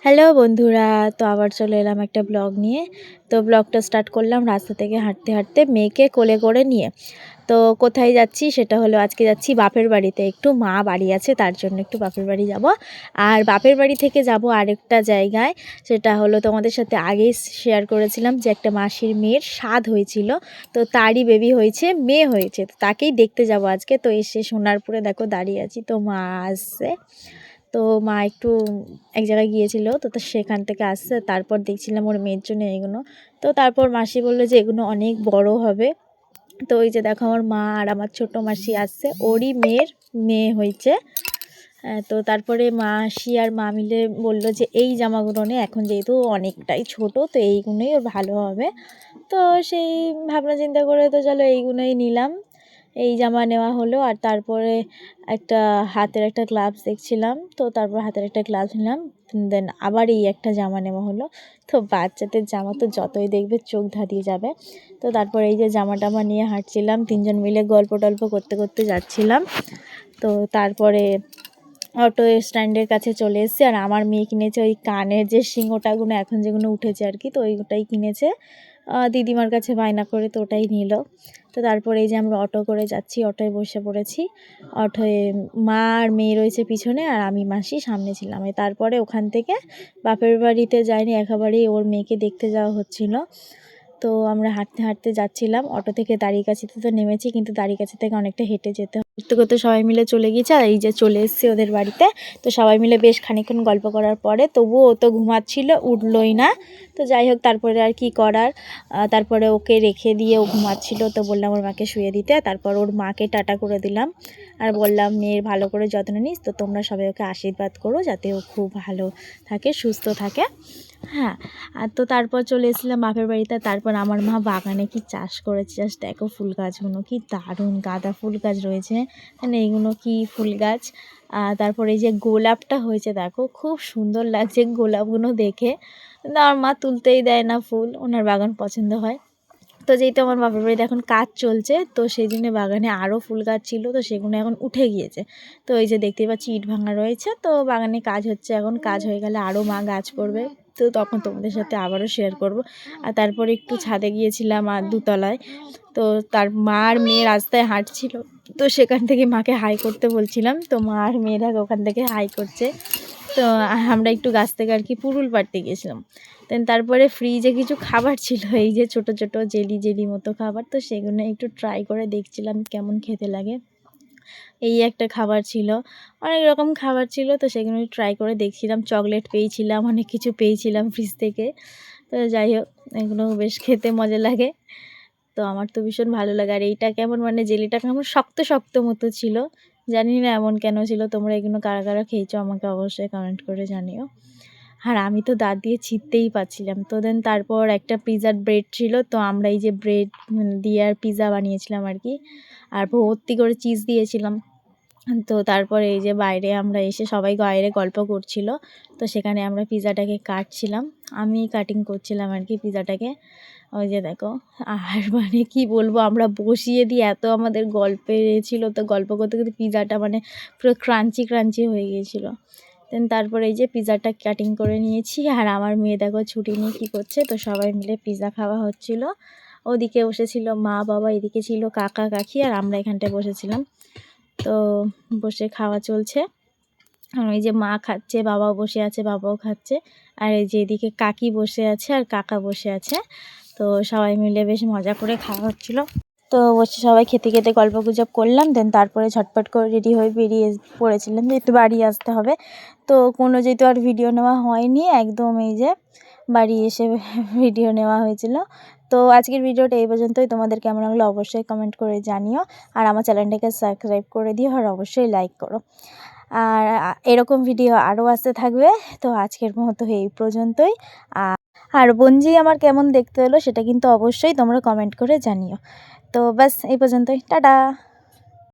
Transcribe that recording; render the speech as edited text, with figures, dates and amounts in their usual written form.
Hello বন্ধুরা, তো আবার চলে এলাম একটা ব্লগ নিয়ে। তো ব্লগটা স্টার্ট করলাম রাস্তা থেকে হাঁটতে হাঁটতে মেয়েকে কোলে করে নিয়ে। তো কোথায় যাচ্ছি সেটা হলো, আজকে যাচ্ছি বাপের বাড়িতে। একটু মা বাড়ি আছে, তার জন্য একটু বাপের বাড়ি যাব। আর বাপের বাড়ি থেকে যাব আরেকটা জায়গায়, সেটা হলো তোমাদের সাথে আগেই শেয়ার করেছিলাম যে একটা মাসির মেয়ের স্বাদ হয়েছিল। তো তারই বেবি হয়েছে, মেয়ে হয়েছে, তো তাকেই দেখতে যাব আজকে। তো এসে সোনারপুরে দেখো দাঁড়িয়ে আছি, তো মা আসছে। তো মা একটু এক জায়গায় গিয়েছিল, তো সেখান থেকে আসছে। তারপর দেখছিলাম ওর মেয়ের জন্য এগুলো। তো তারপর মাসি বললো যে এগুলো অনেক বড় হবে। তো ওই যে দেখো আমার মা আর আমার ছোট মাসি আসছে, ওরই মেয়ের মেয়ে হয়েছে। তো তারপরে মাসি আর মা মিলে বললো যে এই জামাগুলো নে, এখন যেহেতু অনেকটাই ছোট, তো এইগুলোই ওর ভালো হবে। তো সেই ভাবনা চিন্তা করে তো চলো এইগুলোই নিলাম। এই জামা নেওয়া হলো। আর তারপরে একটা হাতের একটা গ্লাভস দেখছিলাম, তো তারপর হাতের একটা গ্লাভস নিলাম। দেন আবার এই একটা জামা নেওয়া হলো। তো বাচ্চাদের জামা তো যতই দেখবে চোখ ধাঁধিয়ে যাবে। তো তারপর এই যে জামা টামা নিয়ে হাঁটছিলাম, তিনজন মিলে গল্প টল্প করতে করতে যাচ্ছিলাম। তো তারপরে অটো স্ট্যান্ডের কাছে চলে এসেছি। আর আমার মেয়ে কিনেছে ওই কানের যে সিংহটাগুলো এখন যেগুলো উঠেছে আর কি, তো ওইটাই কিনেছে দিদিমার কাছে বায়না করে, তো ওটাই নিল। তো তারপরে এই যে আমরা অটো করে যাচ্ছি, অটোয় বসে পড়েছি। অটোয় মা আর মেয়ে রয়েছে পিছনে, আর আমি মাসি সামনে ছিলাম। তারপরে ওখান থেকে বাপের বাড়িতে যাইনি, একেবারেই ওর মেয়েকে দেখতে যাওয়া হচ্ছিল। তো আমরা হাঁটতে হাঁটতে যাচ্ছিলাম। অটো থেকে দাঁড়িকাছিতে তো নেমেছি, কিন্তু দাঁড়িকাছি থেকে অনেকটা হেঁটে যেতে করতে করতে সবাই মিলে চলে গিয়েছে। আর এই যে চলে এসেছি ওদের বাড়িতে। তো সবাই মিলে বেশ খানিকক্ষণ গল্প করার পরে তবুও ও তো ঘুমাচ্ছিল, উঠলই না। তো যাই হোক, তারপরে আর কি করার, তারপরে ওকে রেখে দিয়ে ও ঘুমাচ্ছিল, তো বললাম ওর মাকে শুয়ে দিতে। তারপর ওর মাকে টাটা করে দিলাম, আর বললাম মেয়ের ভালো করে যত্ন নিস, তো তোমরা সবাই ওকে আশীর্বাদ করো যাতে ও খুব ভালো থাকে, সুস্থ থাকে। হ্যাঁ। আর তো তারপর চলে এসেছিলাম বাপের বাড়িতে। তারপর আমার মা বাগানে কি চাষ করেছে, জাস্ট দেখো ফুল গাছগুলো কি দারুণ, গাঁদা ফুল গাছ রয়েছে, মানে এইগুলো কি ফুল গাছ। তারপর এই যে গোলাপটা হয়েছে দেখো, খুব সুন্দর লাগছে গোলাপগুলো দেখে। কিন্তু আমার মা তুলতেই দেয় না ফুল, ওনার বাগান পছন্দ হয়। তো যেহেতু আমার বাপের বাড়িতে এখন কাজ চলছে, তো সেই জন্য বাগানে আরও ফুল গাছ ছিল, তো সেগুলো এখন উঠে গিয়েছে। তো এই যে দেখতেই পাচ্ছি ইট ভাঙা রয়েছে, তো বাগানে কাজ হচ্ছে, এখন কাজ হয়ে গেলে আরও মা গাছ করবে, তো তখন তোমাদের সাথে আবারও শেয়ার করব। আর তারপরে একটু ছাদে গিয়েছিলাম আর দোতলায়। তো তার মা আর মেয়ে রাস্তায় হাঁটছিল, তো সেখান থেকে মাকে হাই করতে বলছিলাম, তো মা আর মেয়েরা ওখান থেকে হাই করছে। তো আমরা একটু গাছ থেকে আর কি পুরুল পাড়তে গিয়েছিলাম। দেন তারপরে ফ্রিজে কিছু খাবার ছিল, এই যে ছোট ছোট জেলি জেলি মতো খাবার, তো সেগুলো একটু ট্রাই করে দেখছিলাম কেমন খেতে লাগে। এই একটা খাবার ছিল, অনেক রকম খাবার ছিল, তো সেগুলো ট্রাই করে দেখছিলাম। চকলেট পেয়েছিলাম, অনেক কিছু পেয়েছিলাম ফ্রিজ থেকে। তো যাই হোক, এগুলো বেশ খেতে মজা লাগে, তো আমার তো ভীষণ ভালো লাগে। আর এইটা কেমন, মানে জেলিটা কেমন শক্ত শক্ত মতো ছিল, জানি না এমন কেন ছিল। তোমরা এগুলো কারা কারা খেয়েছো আমাকে অবশ্যই কমেন্ট করে জানিও। আর আমি তো দাঁত দিয়ে ছিঁড়তেই পারছিলাম। তো দেন তারপর একটা পিৎজার ব্রেড ছিল, তো আমরা এই যে ব্রেড দিয়ে আর পিৎজা বানিয়েছিলাম আর কি, আর ভর্তি করে চিজ দিয়েছিলাম। তো তারপরে এই যে বাইরে আমরা এসে সবাই বাইরে গল্প করছিল, তো সেখানে আমরা পিৎজাটাকে কাটছিলাম, আমি কাটিং করছিলাম আর কি পিৎজাটাকে। ওই যে দেখো, আর মানে কি বলবো, আমরা বসিয়ে দিই, এত আমাদের গল্পে ছিল, তো গল্প করতে করতে পিৎজাটা মানে পুরো ক্রাঞ্চি ক্রাঞ্চি হয়ে গিয়েছিলো। দেন তারপরে এই যে পিৎজাটা কাটিং করে নিয়েছি, আর আমার মেয়ে দেখো ছুটি নিয়ে কী করছে, তো সবাই মিলে পিৎজা খাওয়া হচ্ছিলো। ওদিকে বসেছিল মা বাবা, এদিকে ছিল কাকা কাকি, আর আমরা এখানটায় বসেছিলাম। তো বসে খাওয়া চলছে, আর ওই যে মা খাচ্ছে, বাবাও বসে আছে, বাবাও খাচ্ছে। আর এই যে এদিকে কাকি বসে আছে আর কাকা বসে আছে। তো সবাই মিলে বেশ মজা করে খাওয়া হচ্ছিলো। তো বসে সবাই খেতে খেতে গল্প গুজব করলাম। দেন তারপরে ঝটপট করে রেডি হয়ে বেরিয়ে পড়েছিলাম, যেহেতু বাড়ি আসতে হবে। তো কোনো যেহেতু আর ভিডিও নেওয়া হয়নি, একদম এই যে বাড়ি এসে ভিডিও নেওয়া হয়েছিল। তো আজকের ভিডিওটা এই পর্যন্তই। তোমাদের কেমন লাগলো অবশ্যই কমেন্ট করে জানিও, আর আমার চ্যানেলটাকে সাবস্ক্রাইব করে দিও, আর অবশ্যই লাইক করো। আর এরকম ভিডিও আরও আসতে থাকবে। তো আজকের মতো এই পর্যন্তই। আর বোনঝি আমার কেমন দেখতে হলো সেটা কিন্তু অবশ্যই তোমরা কমেন্ট করে জানিও। তো ব্যাস এই পর্যন্তই, টাটা।